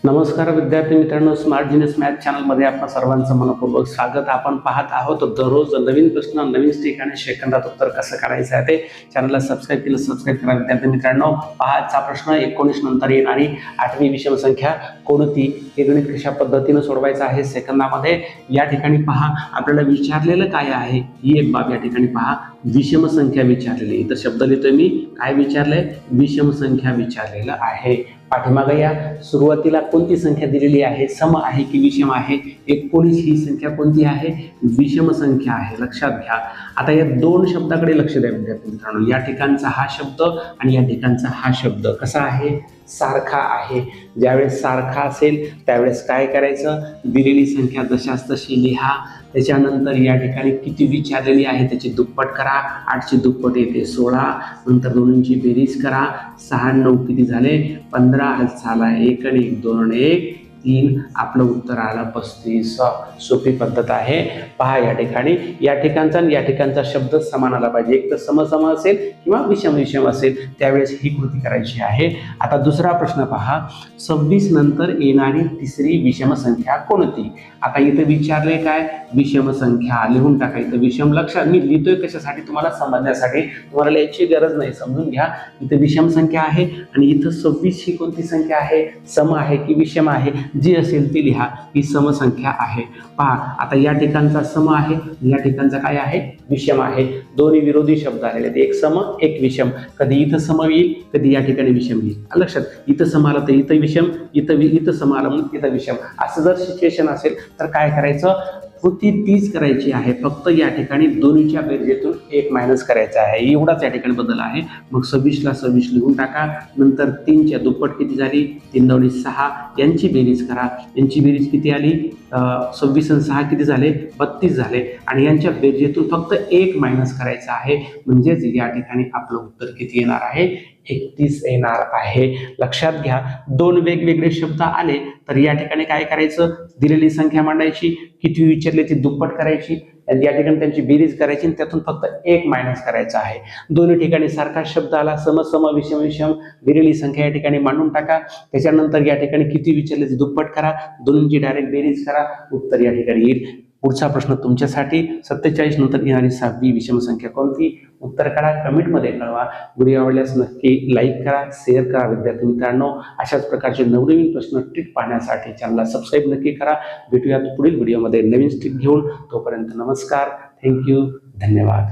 नमस्कार विद्यार्थी मित्रांनो, स्मार्ट जीनियस मॅथ चॅनलमध्ये आपल्या सर्वांचं मनपूर्वक स्वागत। आपण पाहत आहोत दररोज नवीन प्रश्न, नवीन स्टिक आणि सेकंदात उत्तर कसं करायचं आहे ते। चॅनलला सबस्क्राईब केलं, सबस्क्राईब करा विद्यार्थी मित्रांनो। पाहाचा प्रश्न 19 नंतर येणारी 8वी विषम संख्या कोणती, हे गणित कशा पद्धतीने सोडवायचं आहे सेकंदामध्ये। या ठिकाणी पहा आपल्याला विचारलेलं काय आहे, ही एक बाब या ठिकाणी पहा, विषम संख्या विचारलेली। इथं शब्द लिहितोय मी, काय विचारलंय, विषम संख्या विचारलेलं आहे। पाठीमागे या सुरुवातीला कोणती संख्या दिलेली आहे, सम आहे की विषम आहे। 19 ही संख्या कोणती आहे, विषम संख्या आहे, लक्षात घ्या। आता या दोन शब्दाकडे लक्ष द्या विद्यार्थी मित्रांनो। या ठिकाणचा हा शब्द आणि या ठिकाणचा हा शब्द कसा आहे, सारखा आहे। ज्यावेळेस सारखा असेल त्यावेळेस काय करायचं, दिलेली संख्या जशास तशी लिहा। त्याच्यानंतर या ठिकाणी किती विचारलेली आहे त्याची दुप्पट करा, 8 ची दुप्पट येते 16, नंतर दोन्हींची बेरीज करा, 6 आणि 9 किती झाले 15, हात झाला 1 आणि 1 2 आणि 1 3, आपलं उत्तर आलं 35। सोपी पद्धत आहे। पहा या ठिकाणचा आणि या ठिकाणचा शब्द समान आला पाहिजे, एक तर सम असेल किंवा विषम विषम असेल त्यावेळेस ही कृती करायची आहे। आता दुसरा प्रश्न पहा, 26 नंतर येणारी तिसरी विषम संख्या कोणती। आता इथे विचारले काय, विषम संख्या लिहून टाका इथं विषम। लक्षात मी लिहितोय कशासाठी, तुम्हाला समजण्यासाठी, तुम्हाला लिहायची गरज नाही, समजून घ्या। इथे विषम संख्या आहे आणि इथं 26 ही कोणती संख्या आहे, सम आहे की विषम आहे, जी असेल ती लिहा, ही सम संख्या आहे। पहा आता या ठिकाणचा सम आहे, या ठिकाणचा काय आहे, विषम आहे। दोन्ही विरोधी शब्द आलेले आहेत, एक सम एक विषम। कधी इथं सम येईल, कधी या ठिकाणी विषम येईल। लक्षात, इथं सम आलं तर इथं विषम, इथं सम आलं म्हणून इथं विषम। असं जर सिच्युएशन असेल तर काय करायचं, कृती तीच करायची आहे, फक्त या ठिकाणी दोन्हीच्या बेरजेतून 1 मायनस करायचा आहे, एवढाच या ठिकाणी बदल आहे। मग 26 ला 26 लिहून टाका, नंतर 3 च्या दुप्पट किती झाली 3 दोन्ही 6, यांची बेरीज करा, यांची बेरीज किती आली 26 आणि 6 किती झाले 32 झाले, आणि यांच्या बेरजेतून फक्त 1 मायनस करायचं आहे, म्हणजेच या ठिकाणी आपलं उत्तर किती येणार आहे, 31 येणार आहे। लक्षात घ्या, दोन वेगवेगळे शब्द आले तर या ठिकाणी काय करायचं, दिलेली संख्या मांडायची, किती विचारले ती दुप्पट करायची, या ठिकाणी त्यांची बेरीज करायची आणि त्यातून फक्त 1 मायनस करायचं आहे। दोन्ही ठिकाणी सारखा शब्द आला, सम विषम विषम, दिलेली संख्या या ठिकाणी मांडून टाका। त्याच्यानंतर या ठिकाणी किती विचारले ती दुप्पट करा, दोन्हींची डायरेक्ट बेरीज करा, उत्तर या ठिकाणी येईल। पुढचा प्रश्न तुमच्यासाठी, 47 नंतर येणारी 6वी विषम संख्या कोणती, उत्तर करा, कमेंटमध्ये कळवा। व्हिडिओ आवडल्यास नक्की लाईक करा, शेअर करा विद्यार्थी मित्रांनो। अशाच प्रकारचे नवनवीन प्रश्न ट्रिक पाहण्यासाठी चॅनलला सबस्क्राईब नक्की करा। भेटूयात पुढील व्हिडिओमध्ये नवीन ट्रिक घेऊन, तोपर्यंत नमस्कार, थँक्यू, धन्यवाद।